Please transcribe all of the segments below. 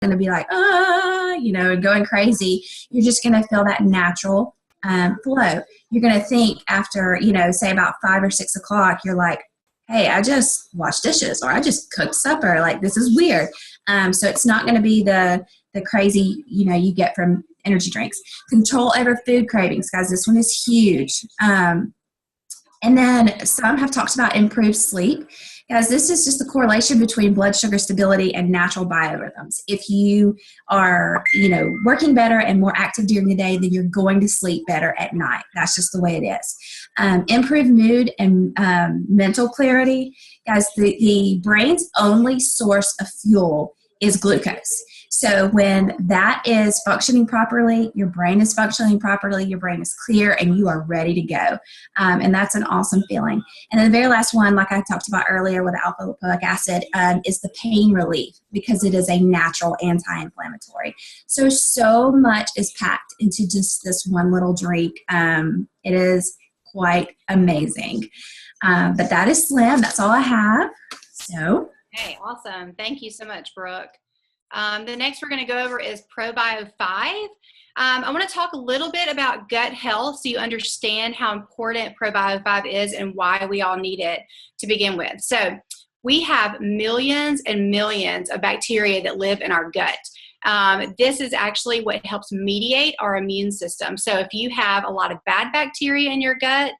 going to be like, and going crazy. You're just going to feel that natural flow. You're going to think after, say about 5 or 6 o'clock, you're like, hey, I just washed dishes or I just cooked supper. Like, this is weird. So it's not going to be the crazy, you get from energy drinks. Control over food cravings, guys. This one is huge. And then some have talked about improved sleep. Guys, this is just the correlation between blood sugar stability and natural biorhythms. If you are, working better and more active during the day, then you're going to sleep better at night. That's just the way it is. Improved mood and mental clarity. Guys, the brain's only source of fuel is glucose. So when that is functioning properly, your brain is functioning properly, your brain is clear, and you are ready to go. And that's an awesome feeling. And then the very last one, like I talked about earlier with alpha-lipoic acid, is the pain relief, because it is a natural anti-inflammatory. So much is packed into just this one little drink. It is quite amazing. But that is Slim. That's all I have. So. Hey, awesome. Thank you so much, Brooke. The next we're going to go over is ProBio 5. I want to talk a little bit about gut health so you understand how important ProBio 5 is and why we all need it to begin with. So we have millions and millions of bacteria that live in our gut. This is actually what helps mediate our immune system. So if you have a lot of bad bacteria in your gut,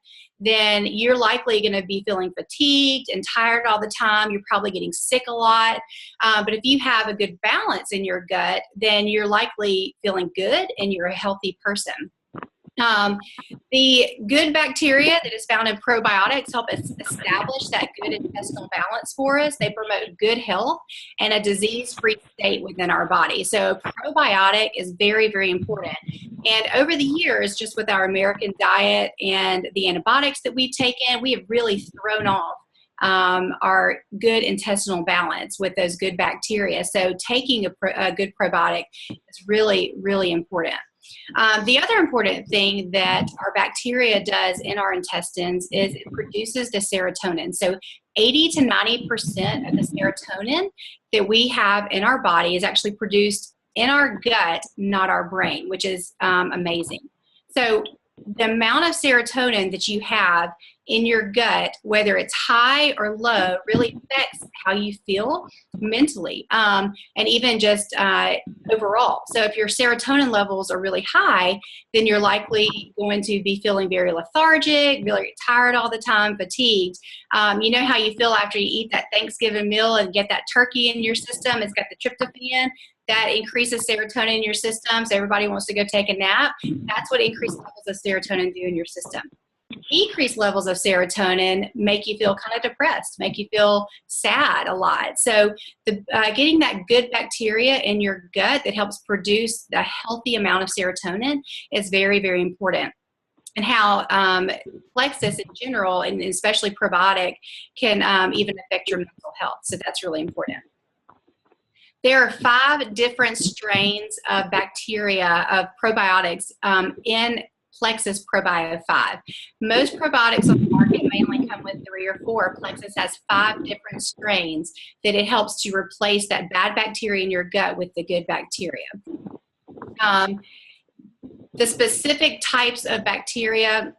then you're likely going to be feeling fatigued and tired all the time. You're probably getting sick a lot. But if you have a good balance in your gut, then you're likely feeling good and you're a healthy person. The good bacteria that is found in probiotics help us establish that good intestinal balance for us. They promote good health and a disease-free state within our body. So probiotic is very, very important. And over the years, just with our American diet and the antibiotics that we've taken, we have really thrown off our good intestinal balance with those good bacteria. So taking a good probiotic is really, really important. The other important thing that our bacteria does in our intestines is it produces the serotonin. So 80 to 90% of the serotonin that we have in our body is actually produced in our gut, not our brain, which is amazing. So the amount of serotonin that you have in your gut, whether it's high or low, really affects how you feel mentally and even just overall. So if your serotonin levels are really high, then you're likely going to be feeling very lethargic, really tired all the time, fatigued. You know how you feel after you eat that Thanksgiving meal and get that turkey in your system? It's got the tryptophan. That increases serotonin in your system, so everybody wants to go take a nap. That's what increased levels of serotonin do in your system. Decreased levels of serotonin make you feel kind of depressed, make you feel sad a lot. So getting that good bacteria in your gut that helps produce a healthy amount of serotonin is very, very important. And how Plexus in general, and especially probiotic, can even affect your mental health. So that's really important. There are 5 different strains of bacteria, of probiotics in Plexus ProBio 5. Most probiotics on the market may only come with 3 or 4. Plexus has 5 different strains that it helps to replace that bad bacteria in your gut with the good bacteria. The specific types of bacteria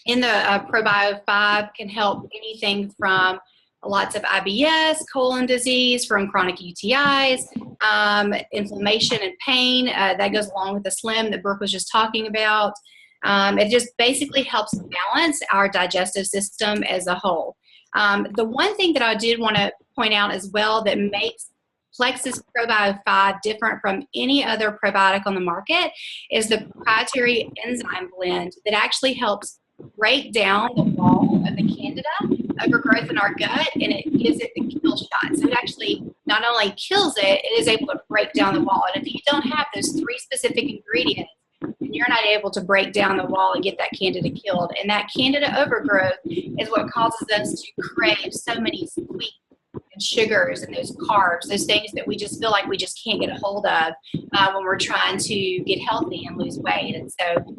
in the ProBio 5 can help anything from lots of IBS, colon disease, from chronic UTIs, inflammation and pain. That goes along with the Slim that Brooke was just talking about. It just basically helps balance our digestive system as a whole. The one thing that I did want to point out as well that makes Plexus ProBio 5 different from any other probiotic on the market is the proprietary enzyme blend that actually helps break down the wall of the candida overgrowth in our gut, and it gives it the kill shot. So it actually not only kills it, it is able to break down the wall. And if you don't have those 3 specific ingredients, then you're not able to break down the wall and get that candida killed. And that candida overgrowth is what causes us to crave so many sweet and sugars and those carbs, those things that we just feel like we just can't get a hold of when we're trying to get healthy and lose weight. And so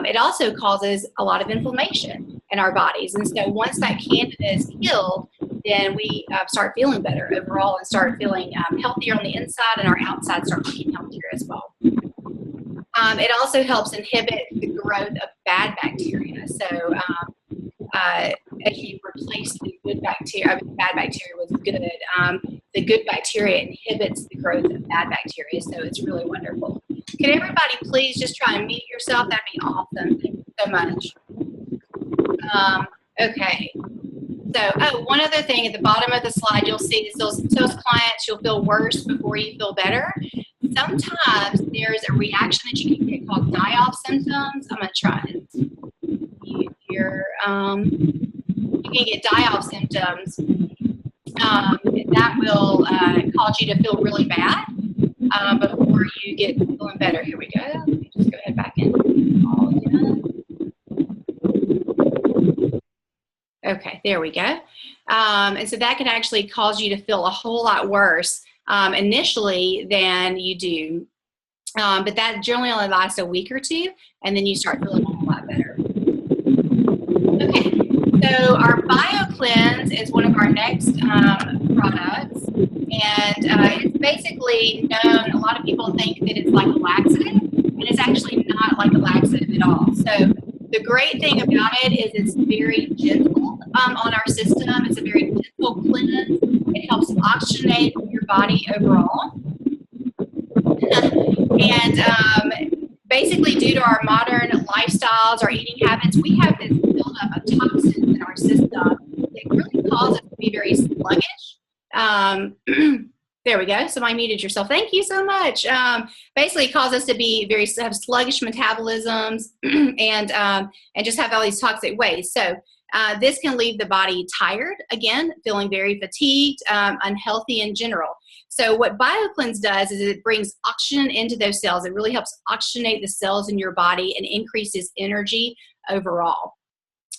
it also causes a lot of inflammation in our bodies. And so once that candida is killed, then we start feeling better overall and start feeling healthier on the inside, and our outside starts getting healthier as well. It also helps inhibit the growth of bad bacteria. So as you replace the good bacteria, bad bacteria with good, the good bacteria inhibits the growth of bad bacteria. So it's really wonderful. Can everybody please just try and mute yourself? That'd be awesome. Thank you so much. Okay. So, one other thing at the bottom of the slide, you'll see this, those clients, you'll feel worse before you feel better. Sometimes there's a reaction that you can get called die-off symptoms. I'm going to try and mute here. You can get die-off symptoms. That will cause you to feel really bad before you get feeling better. Here we go. Let me just go ahead back in. Okay, there we go. And so that can actually cause you to feel a whole lot worse initially than you do. But that generally only lasts a week or two, and then you start feeling a whole lot better. Okay, so our BioCleanse is one of our next products, and it's basically known, a lot of people think that it's like a laxative, and it's actually not like a laxative at all. So the great thing about it is it's very gentle on our system. It's a very gentle cleanse. It helps oxygenate your body overall. And basically, due to our modern lifestyles, our eating habits, we have this buildup of toxins in our system that really cause us to be very sluggish. There we go. Somebody muted yourself. Thank you so much. Basically, it causes us to be have sluggish metabolisms and just have all these toxic waste. So this can leave the body tired, again, feeling very fatigued, unhealthy in general. So what BioCleanse does is it brings oxygen into those cells. It really helps oxygenate the cells in your body and increases energy overall.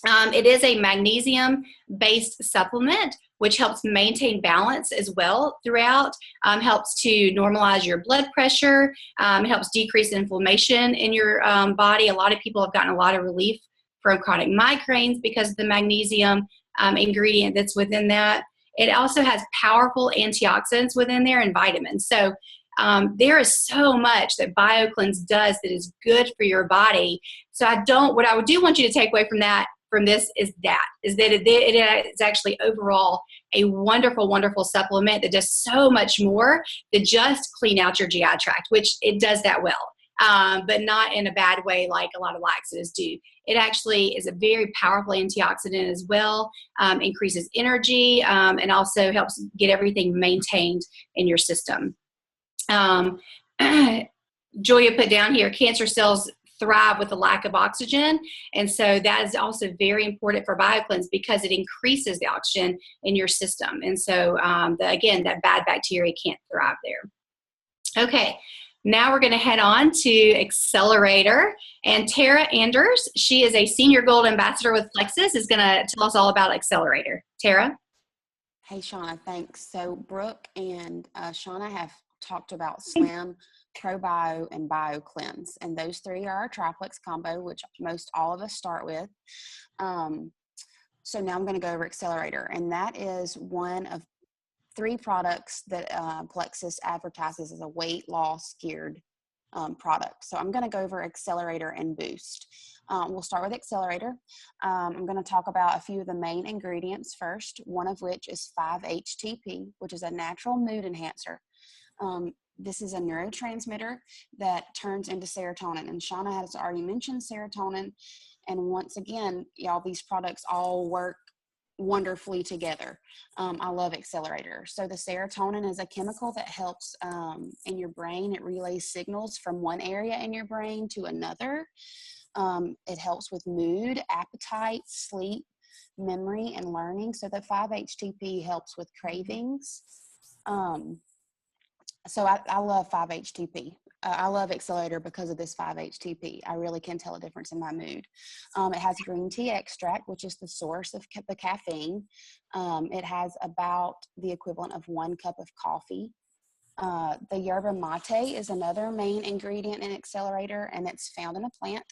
It is a magnesium-based supplement, which helps maintain balance as well throughout, helps to normalize your blood pressure, helps decrease inflammation in your body. A lot of people have gotten a lot of relief from chronic migraines because of the magnesium ingredient that's within that. It also has powerful antioxidants within there and vitamins. So there is so much that BioCleanse does that is good for your body. So what I do want you to take away from this is that it is actually overall a wonderful, wonderful supplement that does so much more than just clean out your GI tract, which it does that well, but not in a bad way like a lot of laxatives do. It actually is a very powerful antioxidant as well, increases energy, and also helps get everything maintained in your system. Julia put down here, cancer cells thrive with a lack of oxygen, and so that is also very important for BioCleanse because it increases the oxygen in your system, and so again, that bad bacteria can't thrive there. Okay, now we're going to head on to Accelerator, and Tara Anders, she is a Senior Gold Ambassador with Plexus, is going to tell us all about Accelerator. Tara? Hey, Shauna, thanks. So Brooke and Shauna have talked about Slim, ProBio, and BioCleanse, and those three are our triplex combo, which most all of us start with. So now I'm going to go over Accelerator, and that is one of 3 products that Plexus advertises as a weight loss geared product. So I'm going to go over Accelerator and Boost. We'll start with Accelerator. I'm going to talk about a few of the main ingredients first, one of which is 5-HTP, which is a natural mood enhancer. This is a neurotransmitter that turns into serotonin, and Shauna has already mentioned serotonin, and once again, y'all, these products all work wonderfully together. I love Accelerator. So the serotonin is a chemical that helps in your brain. It relays signals from one area in your brain to another. It helps with mood, appetite, sleep, memory, and learning. So the 5-HTP helps with cravings. So I love 5-HTP. I love Accelerator because of this 5-HTP. I really can tell a difference in my mood. It has green tea extract, which is the source of the caffeine. It has about the equivalent of 1 cup of coffee. The yerba mate is another main ingredient in Accelerator, and it's found in a plant.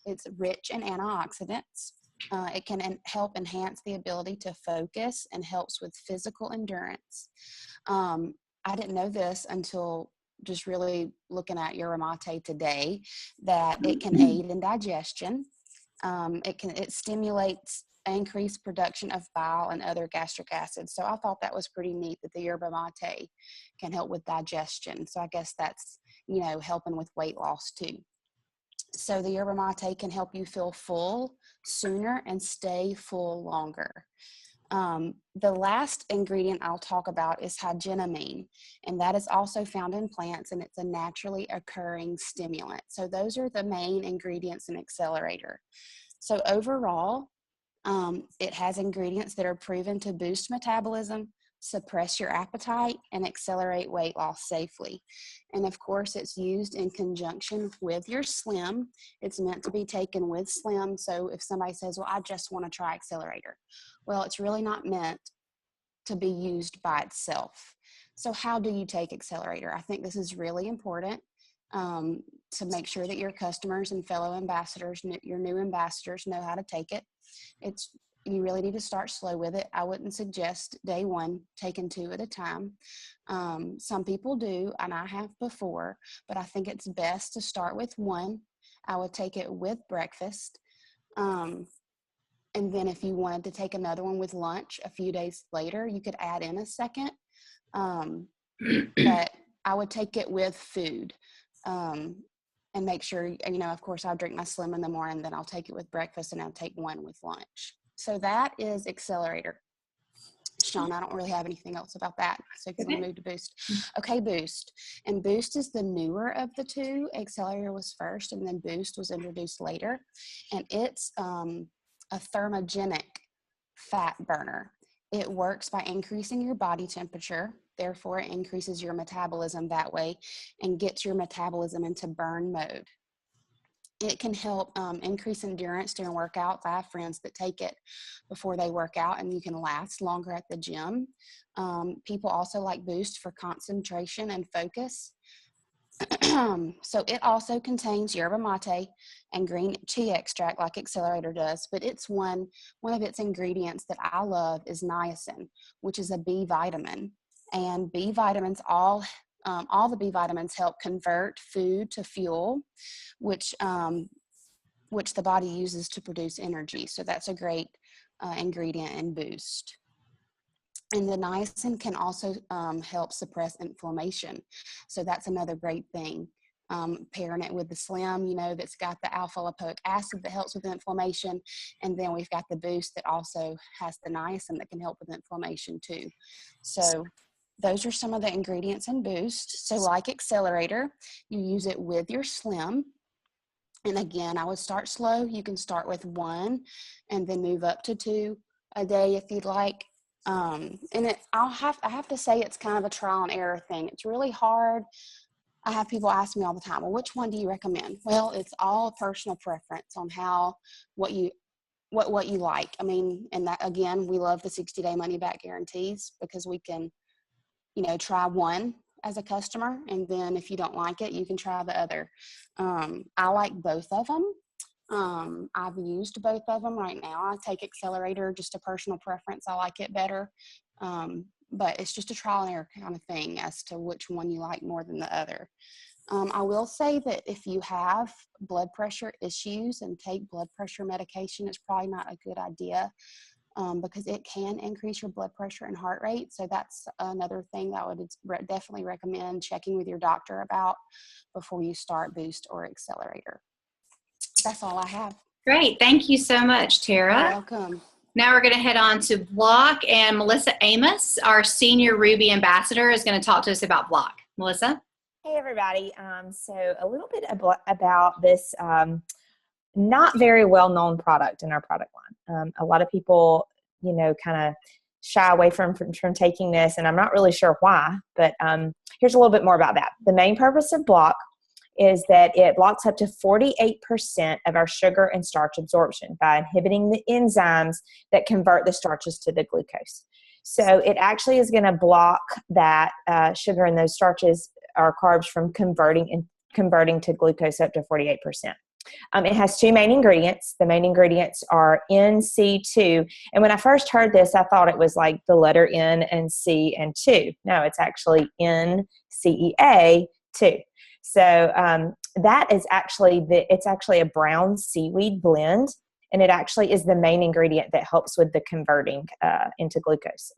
It's rich in antioxidants. It can help enhance the ability to focus and helps with physical endurance. I didn't know this until just really looking at yerba mate today, that it can aid in digestion. It stimulates increased production of bile and other gastric acids. So I thought that was pretty neat that the yerba mate can help with digestion. So I guess that's, helping with weight loss too. So the yerba mate can help you feel full sooner and stay full longer. The last ingredient I'll talk about is hygenamine, and that is also found in plants, and it's a naturally occurring stimulant. So those are the main ingredients in Accelerator. So overall, it has ingredients that are proven to boost metabolism, suppress your appetite, and accelerate weight loss safely. And of course, it's used in conjunction with your Slim. It's meant to be taken with Slim. So if somebody says, well, I just want to try Accelerator, well, it's really not meant to be used by itself. So how do you take Accelerator? I think this is really important to make sure that your customers and fellow ambassadors, your new ambassadors, know how to take it. You really need to start slow with it. I wouldn't suggest day one taking 2 at a time. Some people do, and I have before, but I think it's best to start with 1. I would take it with breakfast. And then if you wanted to take another one with lunch a few days later, you could add in a second. But I would take it with food. And make sure, of course, I'll drink my Slim in the morning, then I'll take it with breakfast, and I'll take 1 with lunch. So that is Accelerator. Sean, I don't really have anything else about that. So if you want to move to Boost. Okay, Boost. And Boost is the newer of the 2. Accelerator was first, and then Boost was introduced later. And it's a thermogenic fat burner. It works by increasing your body temperature. Therefore, it increases your metabolism that way and gets your metabolism into burn mode. It can help increase endurance during workouts. I have friends that take it before they work out, and you can last longer at the gym. People also like Boost for concentration and focus. So it also contains yerba mate and green tea extract like Accelerator does, but it's one of its ingredients that I love is niacin, which is a B vitamin. And B vitamins, all the B vitamins help convert food to fuel, which the body uses to produce energy. So that's a great ingredient in Boost. And the niacin can also help suppress inflammation. So that's another great thing. Pairing it with the Slim, that's got the alpha lipoic acid that helps with inflammation. And then we've got the Boost that also has the niacin that can help with inflammation too. So those are some of the ingredients in Boost. So like Accelerator, you use it with your Slim. And again, I would start slow. You can start with 1 and then move up to 2 a day if you'd like. And I have to say it's kind of a trial and error thing. It's really hard. I have people ask me all the time, well, which one do you recommend? Well, it's all personal preference on what you like. I mean, and that, again, we love the 60-day money back guarantees because we can, try one as a customer, and then if you don't like it, you can try the other. I like both of them. I've used both of them right now. I take Accelerator, just a personal preference. I like it better. But it's just a trial and error kind of thing as to which one you like more than the other. I will say that if you have blood pressure issues and take blood pressure medication, it's probably not a good idea because it can increase your blood pressure and heart rate. So that's another thing that I would definitely recommend checking with your doctor about before you start Boost or Accelerator. That's all I have. Great. Thank you so much, Tara. You're welcome. Now we're going to head on to Block, and Melissa Amos, our senior Ruby ambassador, is going to talk to us about Block. Melissa? Hey, everybody. So a little bit about this not very well-known product in our product line. A lot of people, kind of shy away from taking this, and I'm not really sure why, but here's a little bit more about that. The main purpose of Block is that it blocks up to 48% of our sugar and starch absorption by inhibiting the enzymes that convert the starches to the glucose. So it actually is going to block that sugar and those starches or carbs from converting to glucose up to 48%. It has two main ingredients. The main ingredients are NC2. And when I first heard this, I thought it was like the letter N and C and 2. No, it's actually NCEA 2. So that is actually it's actually a brown seaweed blend, and it actually is the main ingredient that helps with the converting into glucose.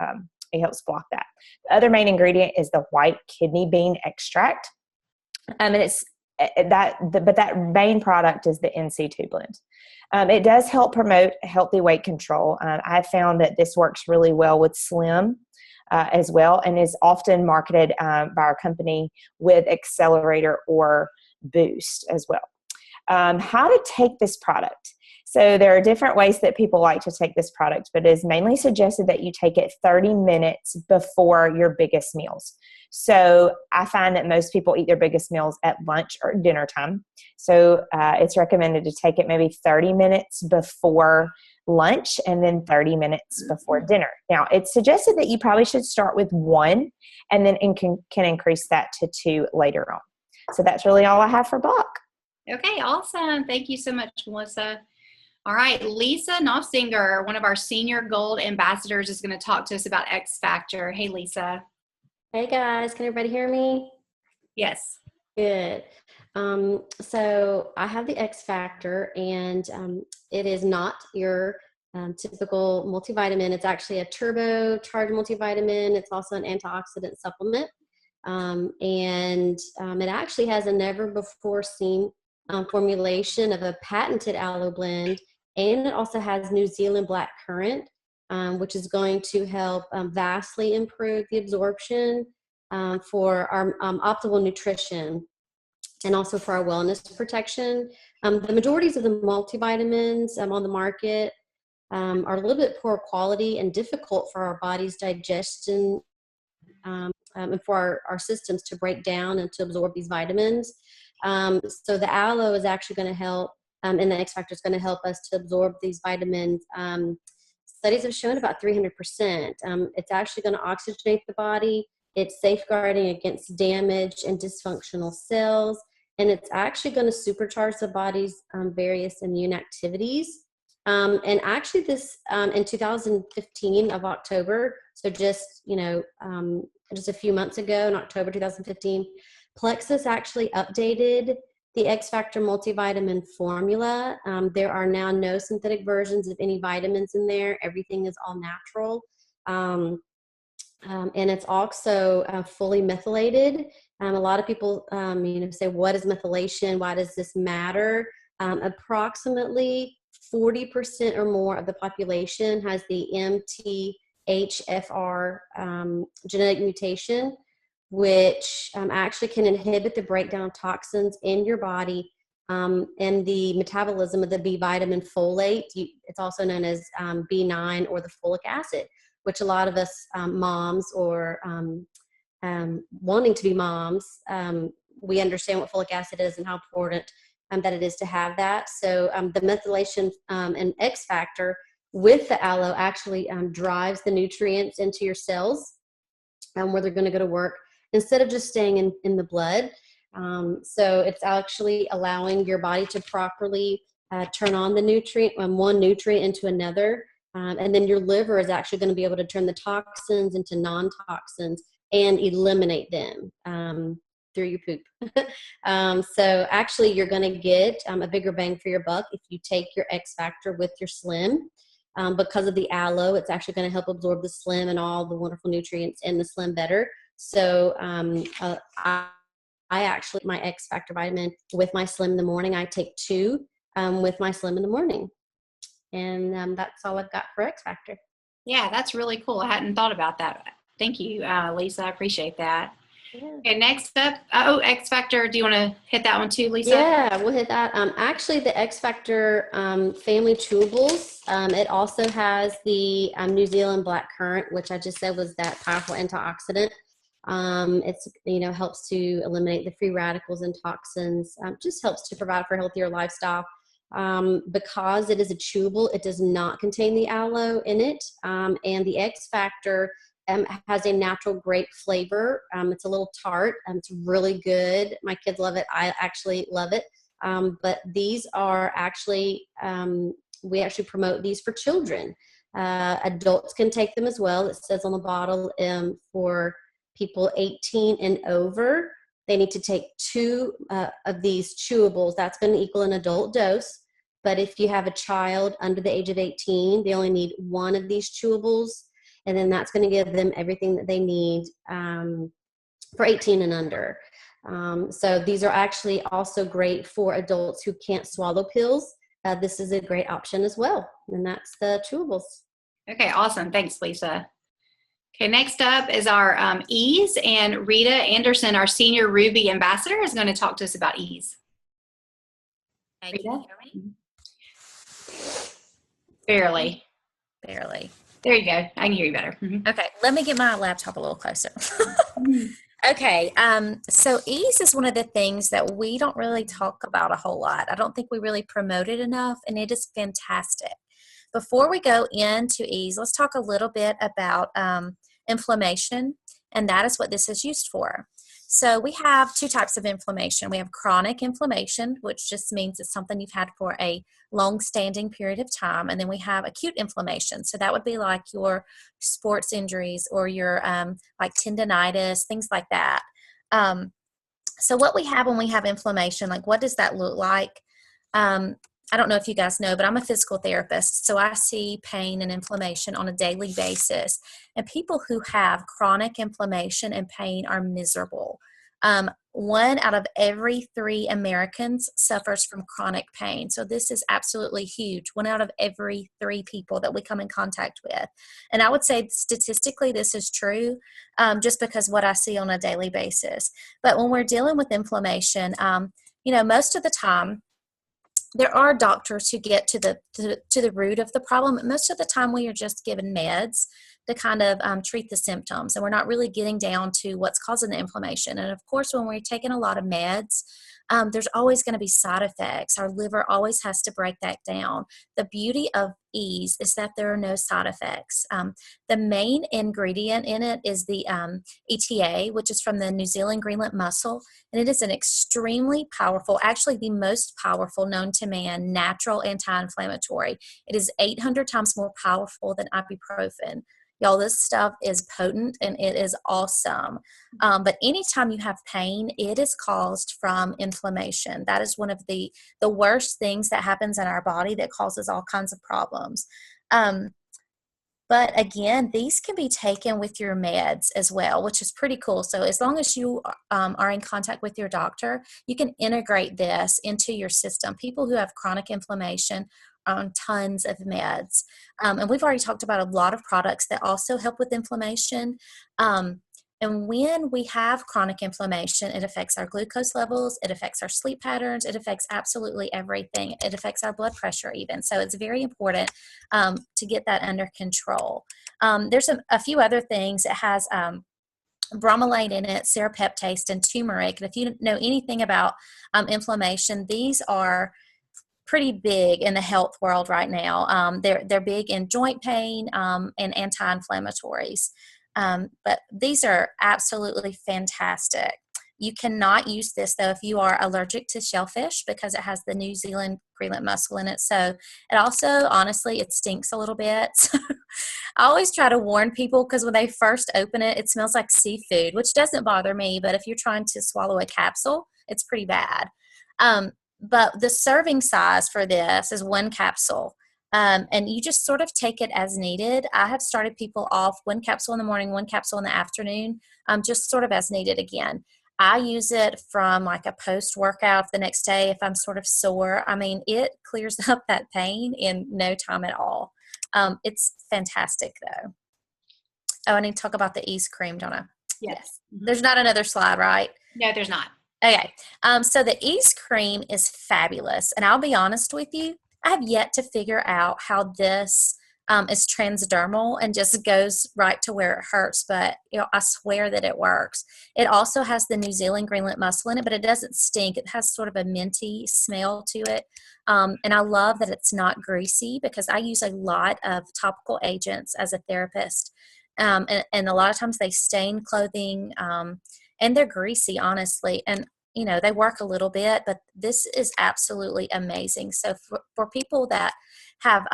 It helps block that. The other main ingredient is the white kidney bean extract, and it's but that main product is the NC2 blend. It does help promote healthy weight control. I've found that this works really well with Slim as well, and is often marketed by our company with Accelerator or Boost as well. How to take this product. So there are different ways that people like to take this product, but it is mainly suggested that you take it 30 minutes before your biggest meals. So I find that most people eat their biggest meals at lunch or dinner time. So it's recommended to take it maybe 30 minutes before lunch and then 30 minutes before dinner. Now, it's suggested that you probably should start with 1 and then can increase that to 2 later on. So that's really all I have for block. Okay, awesome. Thank you so much, Melissa. All right, Lisa Knopfsinger, one of our senior gold ambassadors, is going to talk to us about X Factor. Hey, Lisa. Hey guys, can everybody hear me? Yes. Good. So I have the X Factor, and it is not your typical multivitamin. It's actually a turbocharged multivitamin. It's also an antioxidant supplement. And it actually has a never before seen formulation of a patented aloe blend. And it also has New Zealand black currant, which is going to help vastly improve the absorption for our optimal nutrition and also for our wellness protection. The majorities of the multivitamins on the market are a little bit poor quality and difficult for our body's digestion and for our systems to break down and to absorb these vitamins. So the aloe is actually going to help, and the X Factor is going to help us to absorb these vitamins. Studies have shown about 300%. It's actually going to oxygenate the body. It's safeguarding against damage and dysfunctional cells. And it's actually going to supercharge the body's various immune activities. And actually this, in 2015 of October, so just a few months ago in October 2015, Plexus actually updated the X Factor multivitamin formula. There are now no synthetic versions of any vitamins in there. Everything is all natural. And it's also fully methylated. A lot of people say, what is methylation? Why does this matter? Approximately 40% or more of the population has the MTHFR genetic mutation, which actually can inhibit the breakdown of toxins in your body and the metabolism of the B vitamin folate. It's also known as B9 or the folic acid, which a lot of us moms or wanting to be moms, we understand what folic acid is and how important that it is to have that. So the methylation and X Factor with the aloe actually drives the nutrients into your cells where they're going to go to work instead of just staying in the blood. So it's actually allowing your body to properly turn on the nutrient, one nutrient into another. And then your liver is actually going to be able to turn the toxins into non-toxins and eliminate them through your poop. So actually you're going to get a bigger bang for your buck if you take your X Factor with your Slim. Because of the aloe, it's actually going to help absorb the Slim and all the wonderful nutrients in the Slim better. So I actually, my X Factor vitamin with my Slim in the morning, I take 2 with my Slim in the morning. And that's all I've got for X Factor. Yeah, that's really cool. I hadn't thought about that. Thank you, Lisa. I appreciate that. Yeah. Okay, next up, X Factor. Do you want to hit that one too, Lisa? Yeah, we'll hit that. Actually, the X Factor family chewables, it also has the New Zealand black currant, which I just said was that powerful antioxidant. It's, helps to eliminate the free radicals and toxins, just helps to provide for a healthier lifestyle. Because it is a chewable, it does not contain the aloe in it. And the X Factor has a natural grape flavor. It's a little tart. It's really good. My kids love it. I actually love it. But these are actually, we actually promote these for children. Adults can take them as well. It says on the bottle, for people 18 and over, they need to take 2 of these chewables. That's going to equal an adult dose. But if you have a child under the age of 18, they only need 1 of these chewables. And then that's going to give them everything that they need for 18 and under. So these are actually also great for adults who can't swallow pills. This is a great option as well. And that's the chewables. Okay, awesome. Thanks, Lisa. Okay, next up is our Ease, and Rita Anderson, our senior Ruby ambassador, is going to talk to us about Ease. Can you hear me? Barely. Barely. There you go. I can hear you better. Okay, let me get my laptop a little closer. Okay, so ease is one of the things that we don't really talk about a whole lot. I don't think we really promote it enough, and it is fantastic. Before we go into ease, let's talk a little bit about inflammation, and that is what this is used for. So we have 2 types of inflammation. We have chronic inflammation, which just means it's something you've had for a long-standing period of time, and then we have acute inflammation. So that would be like your sports injuries or your like tendonitis, things like that. So what we have when we have inflammation, like what does that look like? I don't know if you guys know, but I'm a physical therapist, so I see pain and inflammation on a daily basis. And people who have chronic inflammation and pain are miserable. 1 out of every 3 Americans suffers from chronic pain. So this is absolutely huge. 1 out of every 3 people that we come in contact with. And I would say statistically this is true, just because what I see on a daily basis. But when we're dealing with inflammation, most of the time, there are doctors who get to the root of the problem. Most of the time we are just given meds to kind of treat the symptoms, and we're not really getting down to what's causing the inflammation. And of course, when we're taking a lot of meds, there's always going to be side effects. Our liver always has to break that down. The beauty of ease is that there are no side effects. The main ingredient in it is the ETA, which is from the New Zealand Greenland mussel, and it is an extremely powerful, actually the most powerful known to man, natural anti-inflammatory. It is 800 times more powerful than ibuprofen. Y'all, this stuff is potent and it is awesome. But anytime you have pain, it is caused from inflammation. That is one of the worst things that happens in our body that causes all kinds of problems. But again, these can be taken with your meds as well, which is pretty cool. So as long as you are in contact with your doctor, you can integrate this into your system. People who have chronic inflammation are on tons of meds. And we've already talked about a lot of products that also help with inflammation. And when we have chronic inflammation, it affects our glucose levels, it affects our sleep patterns, it affects absolutely everything. It affects our blood pressure even. So it's very important to get that under control. There's a few other things. It has bromelain in it, serrapeptase, and turmeric. And if you know anything about inflammation, these are pretty big in the health world right now. They're big in joint pain and anti-inflammatories. But these are absolutely fantastic. You cannot use this, though, if you are allergic to shellfish because it has the New Zealand Greenland mussel in it. So it also, honestly, it stinks a little bit. I always try to warn people because when they first open it, it smells like seafood, which doesn't bother me. But if you're trying to swallow a capsule, it's pretty bad. But the serving size for this is 1 capsule. And you just sort of take it as needed. I have started people off 1 capsule in the morning, 1 capsule in the afternoon, just sort of as needed again. I use it from like a post-workout the next day if I'm sort of sore. I mean, it clears up that pain in no time at all. It's fantastic, though. Oh, I need to talk about the Ease cream, don't I? Yes. There's not another slide, right? No, there's not. Okay. So the Ease cream is fabulous. And I'll be honest with you, I have yet to figure out how this is transdermal and just goes right to where it hurts, but I swear that it works. It also has the New Zealand Greenland mussel in it, but it doesn't stink. It has sort of a minty smell to it. And I love that it's not greasy because I use a lot of topical agents as a therapist. And a lot of times they stain clothing and they're greasy, honestly. And they work a little bit, but this is absolutely amazing. So for people that have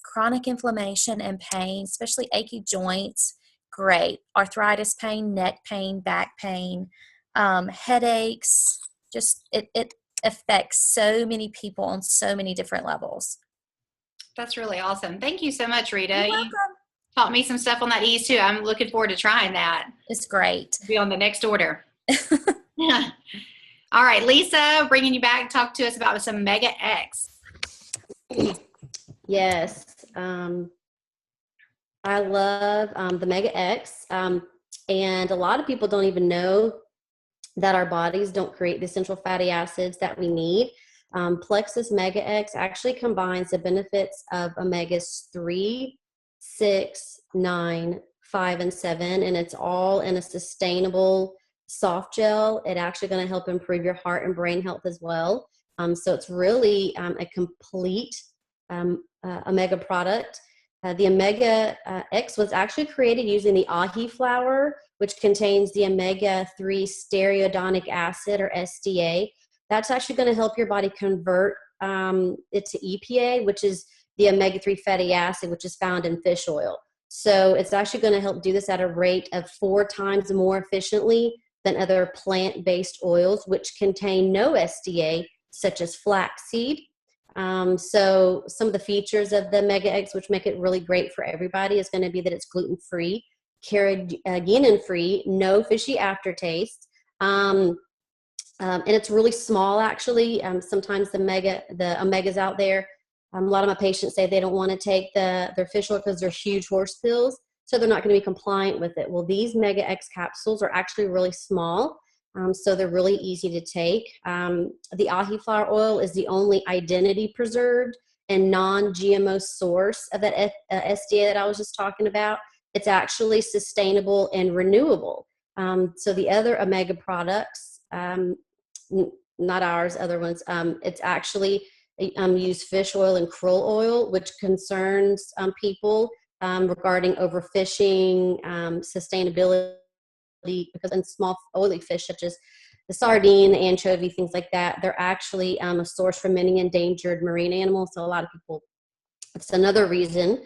chronic inflammation and pain, especially achy joints, great. Arthritis pain, neck pain, back pain, headaches, just it affects so many people on so many different levels. That's really awesome. Thank you so much, Rita. You're You welcome. taught me some stuff on that ease too. I'm looking forward to trying that. It's great. Be on the next order. All right, Lisa, bringing you back, talk to us about some Mega X. Yes. I love the Mega X. And a lot of people don't even know that our bodies don't create the essential fatty acids that we need. Plexus Mega X actually combines the benefits of omegas 3, 6, 9, 5, and 7, and it's all in a sustainable soft gel. It's actually going to help improve your heart and brain health as well. So it's really a complete omega product. The Omega X was actually created using the ahi flower, which contains the omega-3 stearidonic acid, or SDA. That's actually going to help your body convert it to EPA, which is the omega-3 fatty acid, which is found in fish oil. So it's actually going to help do this at a rate of 4 times more efficiently than other plant-based oils, which contain no SDA, such as flaxseed. So some of the features of the Mega X, which make it really great for everybody, is going to be that it's gluten-free, carrageenan-free, no fishy aftertaste, and it's really small, actually. Sometimes the omegas out there, a lot of my patients say they don't want to take their fish oil because they're huge horse pills, so they're not going to be compliant with it. Well, these Mega X capsules are actually really small, so they're really easy to take. The ahi flower oil is the only identity preserved and non-GMO source of that SDA that I was just talking about. It's actually sustainable and renewable. So the other omega products, not ours, other ones, it's actually use fish oil and krill oil, which concerns people regarding overfishing, sustainability, because in small oily fish such as the sardine, the anchovy, things like that, they're actually a source for many endangered marine animals. So a lot of people, it's another reason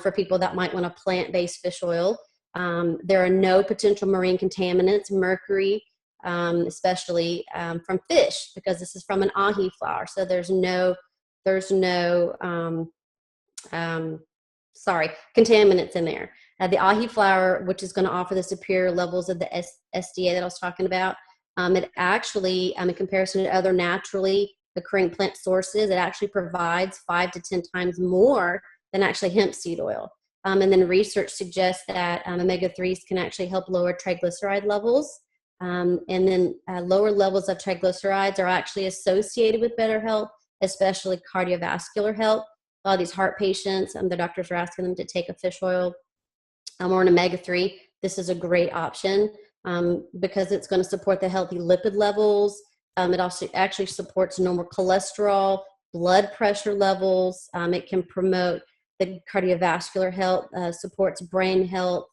for people that might want a plant-based fish oil. There are no potential marine contaminants, mercury, especially from fish, because this is from an ahi flower. So there's no contaminants in there. The ahi flower, which is going to offer the superior levels of the SDA that I was talking about, it actually, in comparison to other naturally occurring plant sources, it actually provides 5 to 10 times more than actually hemp seed oil. And then research suggests that omega-3s can actually help lower triglyceride levels. And then lower levels of triglycerides are actually associated with better health, especially cardiovascular health. A lot of these heart patients, the doctors are asking them to take a fish oil or an omega-3. This is a great option because it's going to support the healthy lipid levels. It also actually supports normal cholesterol, blood pressure levels. It can promote the cardiovascular health, supports brain health,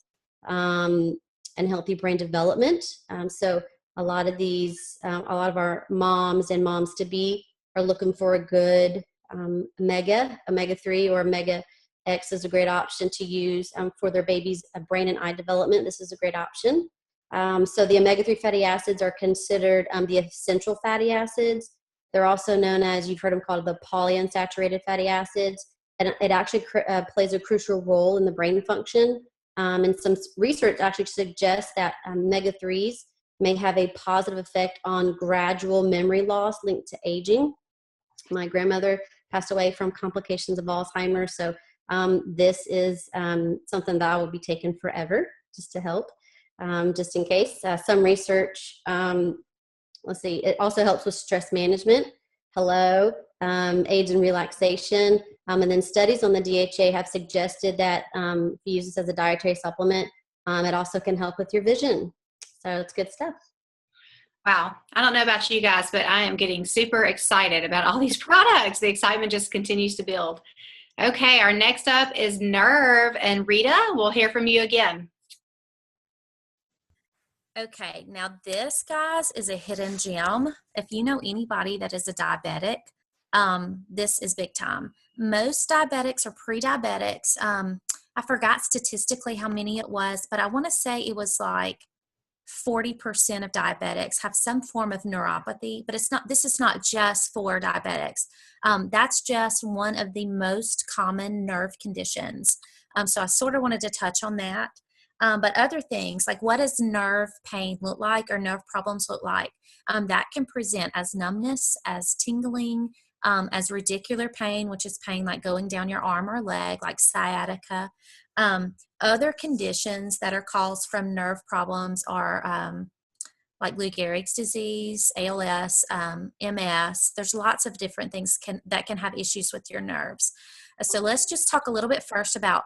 and healthy brain development. So a lot of our moms and moms-to-be are looking for a good omega-3 or Omega X is a great option to use for their baby's brain and eye development. This is a great option. So the omega-3 fatty acids are considered the essential fatty acids. They're also known as, you've heard them called the polyunsaturated fatty acids, and it actually plays a crucial role in the brain function. And some research actually suggests that omega-3s may have a positive effect on gradual memory loss linked to aging. My grandmother passed away from complications of Alzheimer's, so this is something that I will be taking forever just to help, just in case. Some research, let's see, it also helps with stress management, aids in relaxation, and then studies on the DHA have suggested that if you use this as a dietary supplement, it also can help with your vision. So it's good stuff. Wow. I don't know about you guys, but I am getting super excited about all these products. The excitement just continues to build. Okay, our next up is Nerve, and Rita, we'll hear from you again. Okay, now this, guys, is a hidden gem. If you know anybody that is a diabetic, this is big time. Most diabetics are pre-diabetics. I forgot statistically how many it was, but I want to say it was like 40% of diabetics have some form of neuropathy, but this is not just for diabetics. That's just one of the most common nerve conditions. So I sort of wanted to touch on that. But other things, like what does nerve pain look like or nerve problems look like? That can present as numbness, as tingling, as radicular pain, which is pain like going down your arm or leg, like sciatica. Other conditions that are caused from nerve problems are like Lou Gehrig's disease, ALS, MS. There's lots of different things that can have issues with your nerves. So let's just talk a little bit first about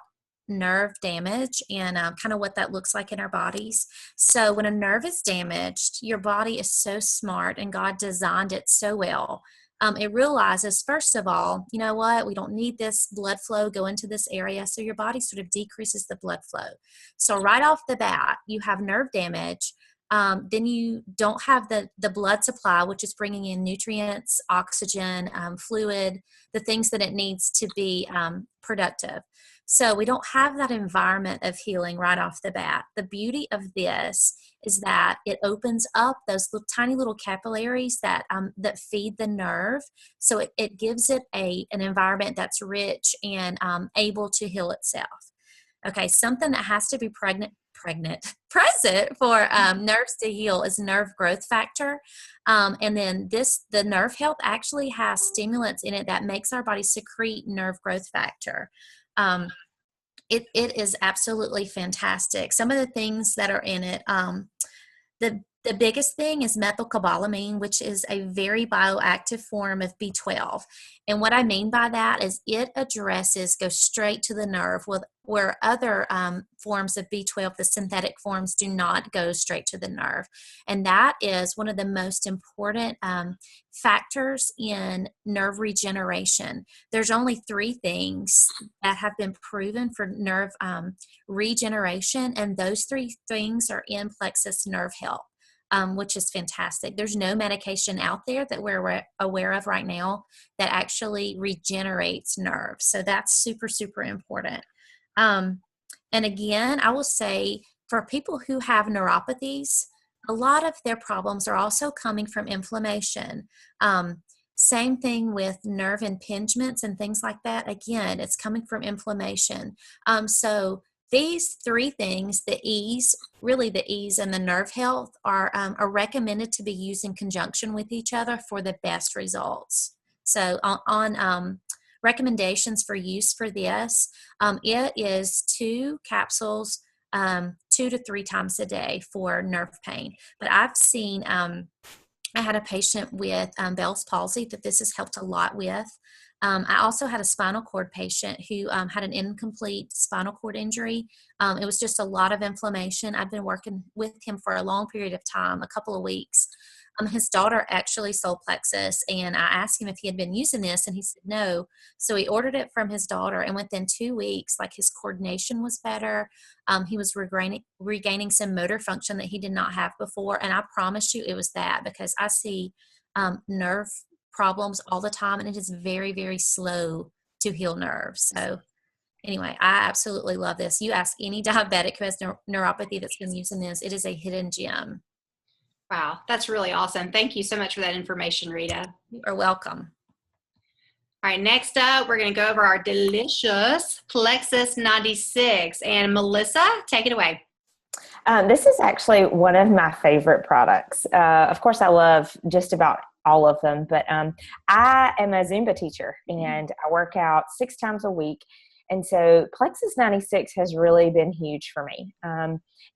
nerve damage and kind of what that looks like in our bodies. So when a nerve is damaged, your body is so smart and God designed it so well. It realizes, first of all, you know what, we don't need this blood flow going to this area, so your body sort of decreases the blood flow. So right off the bat, you have nerve damage. Then you don't have the blood supply, which is bringing in nutrients, oxygen, fluid, the things that it needs to be productive. So we don't have that environment of healing right off the bat. The beauty of this is that it opens up those tiny little capillaries that feed the nerve. So it gives it an environment that's rich and able to heal itself. Okay, something that has to be present for nerves to heal is nerve growth factor. And then the nerve health actually has stimulants in it that makes our body secrete nerve growth factor. It is absolutely fantastic. Some of the things that are in it, the biggest thing is methylcobalamin, which is a very bioactive form of B12. And what I mean by that is it goes straight to the nerve, where other forms of B12, the synthetic forms, do not go straight to the nerve. And that is one of the most important factors in nerve regeneration. There's only 3 things that have been proven for nerve regeneration, and those 3 things are in Plexus Nerve Health. Which is fantastic. There's no medication out there that we're aware of right now that actually regenerates nerves. So that's super, super important. And again, I will say for people who have neuropathies, a lot of their problems are also coming from inflammation. Same thing with nerve impingements and things like that. Again, it's coming from inflammation. So these 3 things, the ease and the nerve health are recommended to be used in conjunction with each other for the best results. So on recommendations for use for this, it is 2 capsules 2 to 3 times a day for nerve pain. But I've seen, I had a patient with Bell's palsy that this has helped a lot with. I also had a spinal cord patient who had an incomplete spinal cord injury. It was just a lot of inflammation. I've been working with him for a long period of time, a couple of weeks. His daughter actually sold Plexus, and I asked him if he had been using this, and he said no. So he ordered it from his daughter, and within 2 weeks, like, his coordination was better. He was regaining some motor function that he did not have before, and I promise you it was that, because I see nerve problems all the time, and it is very, very slow to heal nerves. So anyway, I absolutely love this. You ask any diabetic who has neuropathy that's been using this, it is a hidden gem. Wow, that's really awesome. Thank you so much for that information, Rita. You are welcome. All right, next up, we're going to go over our delicious Plexus 96. And Melissa, take it away. This is actually one of my favorite products. Of course, I love just about all of them, but I am a Zumba teacher, and I work out 6 times a week. And so Plexus 96 has really been huge for me.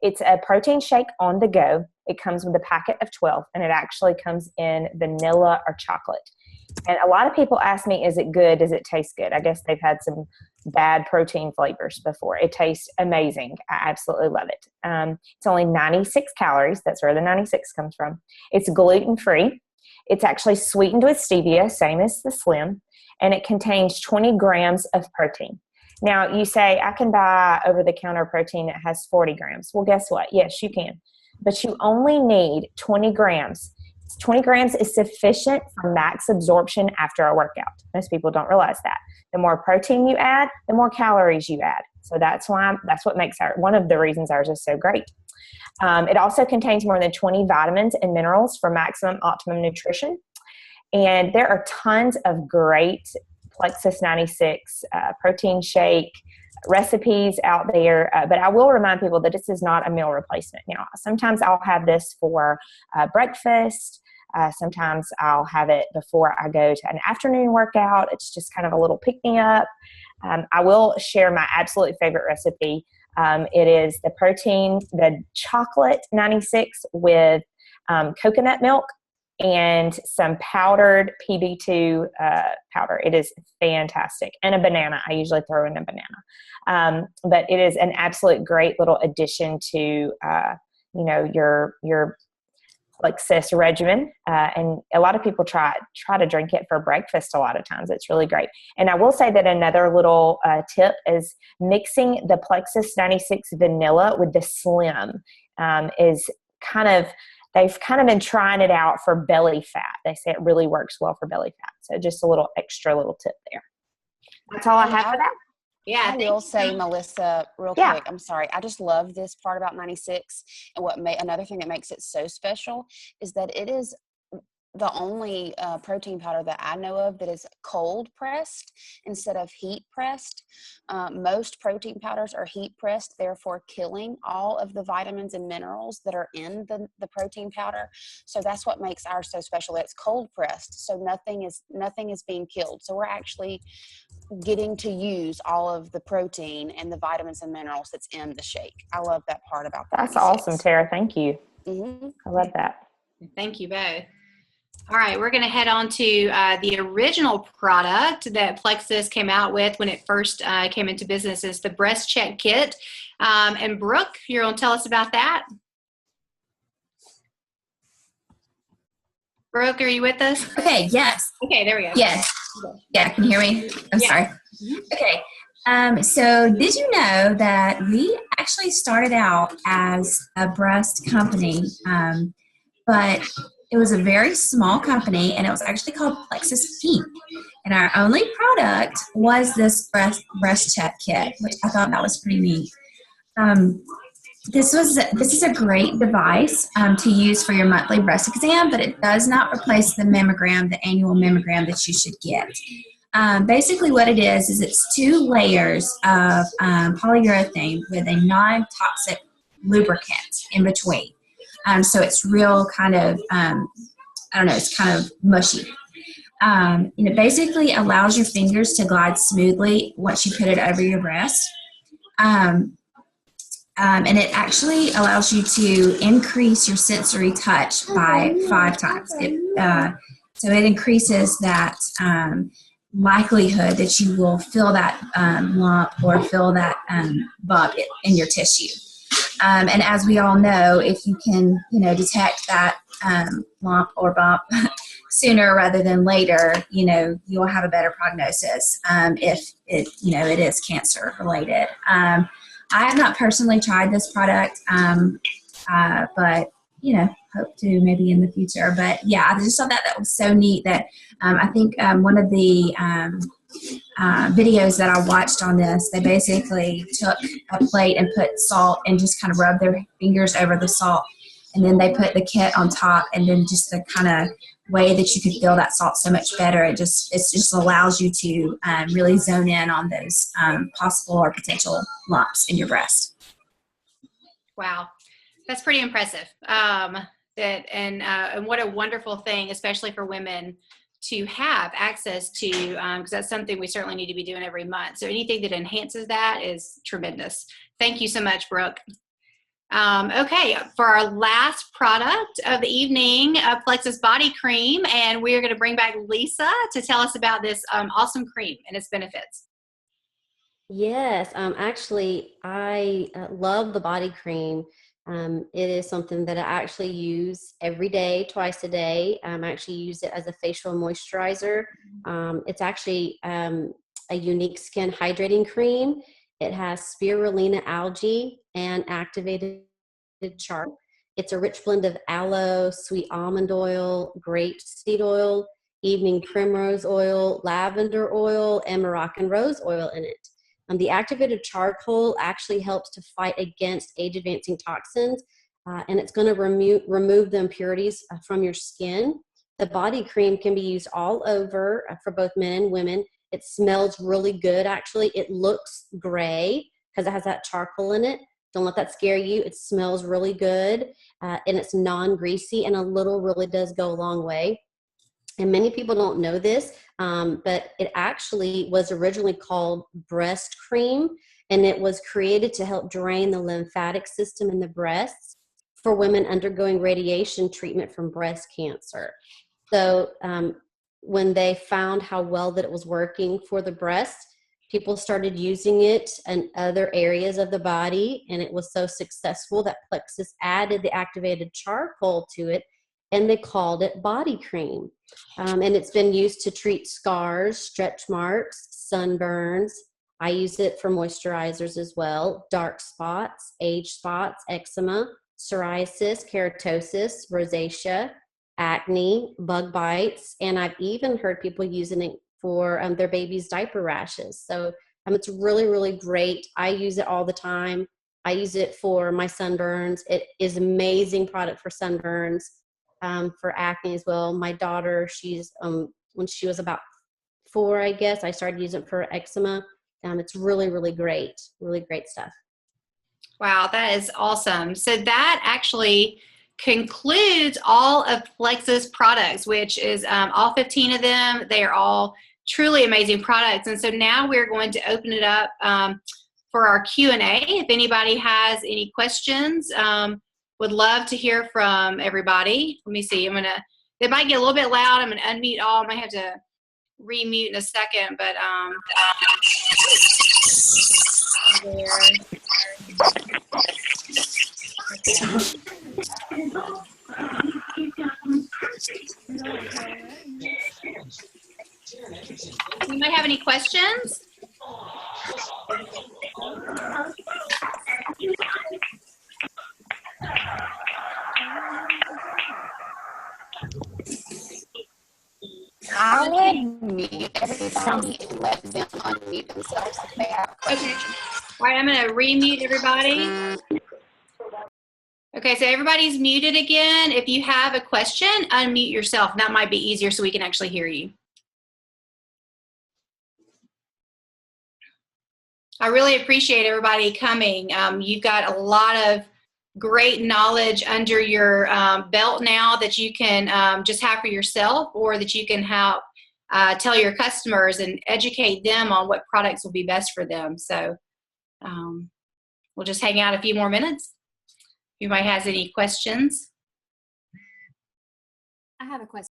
It's a protein shake on the go. It comes with a packet of 12, and it actually comes in vanilla or chocolate. And a lot of people ask me, is it good? Does it taste good? I guess they've had some bad protein flavors before. It tastes amazing. I absolutely love it. It's only 96 calories. That's where the 96 comes from. It's gluten-free. It's actually sweetened with stevia, same as the Slim, and it contains 20 grams of protein. Now, you say, I can buy over-the-counter protein that has 40 grams. Well, guess what? Yes, you can. but you only need 20 grams. 20 grams is sufficient for max absorption after a workout. Most people don't realize that. The more protein you add, the more calories you add. So that's what makes one of the reasons ours is so great. It also contains more than 20 vitamins and minerals for maximum optimum nutrition. And there are tons of great Plexus 96 protein shake recipes out there, but I will remind people that this is not a meal replacement. Now, sometimes I'll have this for breakfast. Sometimes I'll have it before I go to an afternoon workout. It's just kind of a little pick-me-up. I will share my absolute favorite recipe. It is the chocolate 96 with coconut milk and some powdered PB2 powder. It is fantastic. And a banana. I usually throw in a banana. But it is an absolute great little addition to, your Plexus regimen. And a lot of people try to drink it for breakfast a lot of times. It's really great. And I will say that another little tip is mixing the Plexus 96 vanilla with the Slim is they've kind of been trying it out for belly fat. They say it really works well for belly fat. So just a little tip there. That's all I have for that. Yeah, I will say, Melissa, real quick, I'm sorry. I just love this part about 96. And another thing that makes it so special is that it is the only protein powder that I know of that is cold pressed instead of heat pressed. Most protein powders are heat pressed, therefore killing all of the vitamins and minerals that are in the protein powder. So that's what makes ours so special. It's cold pressed, so nothing is being killed. So we're actually getting to use all of the protein and the vitamins and minerals that's in the shake. I love that part about that. That's awesome, Tara. Thank you. Mm-hmm. I love that. Thank you both. All right, we're going to head on to the original product that Plexus came out with when it first came into business is the breast check kit. And Brooke, you're going to tell us about that? Brooke, are you with us? Okay, yes. Okay, there we go. Yes. Yeah, can you hear me? I'm sorry. Okay. So did you know that we actually started out as a breast company, but it was a very small company, and it was actually called Plexus Pink. And our only product was this breast check kit, which I thought that was pretty neat. This is a great device to use for your monthly breast exam, but it does not replace the mammogram, the annual mammogram that you should get. Basically what it is it's 2 layers of polyurethane with a non-toxic lubricant in between. So it's real kind of, it's kind of mushy. And it basically allows your fingers to glide smoothly once you put it over your breast. And it actually allows you to increase your sensory touch by 5 times. So it increases that likelihood that you will feel that lump or feel that bump in your tissue. And as we all know, if you can, detect that lump or bump sooner rather than later, you'll have a better prognosis if it is cancer related. I have not personally tried this product, but hope to maybe in the future. But yeah, I just thought that was so neat that I think one of the videos that I watched on this, they basically took a plate and put salt and just kind of rubbed their fingers over the salt, and then they put the kit on top, and then just the kind of way that you could feel that salt so much better. It just allows you to really zone in on those possible or potential lumps in your breast. Wow, that's pretty impressive. And what a wonderful thing, especially for women, to have access to, because that's something we certainly need to be doing every month. So anything that enhances that is tremendous. Thank you so much, Brooke. Okay, for our last product of the evening, Plexus Body Cream, and we are going to bring back Lisa to tell us about this awesome cream and its benefits. Yes, actually, I love the body cream. It is something that I actually use every day, twice a day. I actually use it as a facial moisturizer. It's actually a unique skin hydrating cream. It has spirulina algae and activated charcoal. It's a rich blend of aloe, sweet almond oil, grape seed oil, evening primrose oil, lavender oil, and Moroccan rose oil in it. The activated charcoal actually helps to fight against age-advancing toxins, and it's going to remove the impurities from your skin. The body cream can be used all over for both men and women. It smells really good, actually. It looks gray because it has that charcoal in it. Don't let that scare you. It smells really good, and it's non-greasy, and a little really does go a long way. And many people don't know this, but it actually was originally called breast cream, and it was created to help drain the lymphatic system in the breasts for women undergoing radiation treatment from breast cancer. So when they found how well that it was working for the breast, people started using it in other areas of the body, and it was so successful that Plexus added the activated charcoal to it, and they called it body cream. And it's been used to treat scars, stretch marks, sunburns. I use it for moisturizers as well, dark spots, age spots, eczema, psoriasis, keratosis, rosacea, acne, bug bites, and I've even heard people using it for their baby's diaper rashes. So it's really, really great. I use it all the time. I use it for my sunburns. It is an amazing product for sunburns, for acne as well. My daughter, she's when she was about 4, I guess, I started using it for eczema. It's really, really great stuff. Wow, that is awesome. So that actually concludes all of Plexus products, which is all 15 of them. They are all truly amazing products. And so now we're going to open it up for our Q&A. If anybody has any questions, would love to hear from everybody. Let me see. It might get a little bit loud. I'm going to unmute all. I might have to remute in a second, but you might have any questions? I would mute everybody and let them unmute themselves if they have questions. Okay. All right, I'm going to remute everybody. Okay, so everybody's muted again. If you have a question, unmute yourself. That might be easier so we can actually hear you. I really appreciate everybody coming. You've got a lot of great knowledge under your belt now that you can just have for yourself, or that you can help tell your customers and educate them on what products will be best for them. So we'll just hang out a few more minutes. If anybody has any questions. I have a question.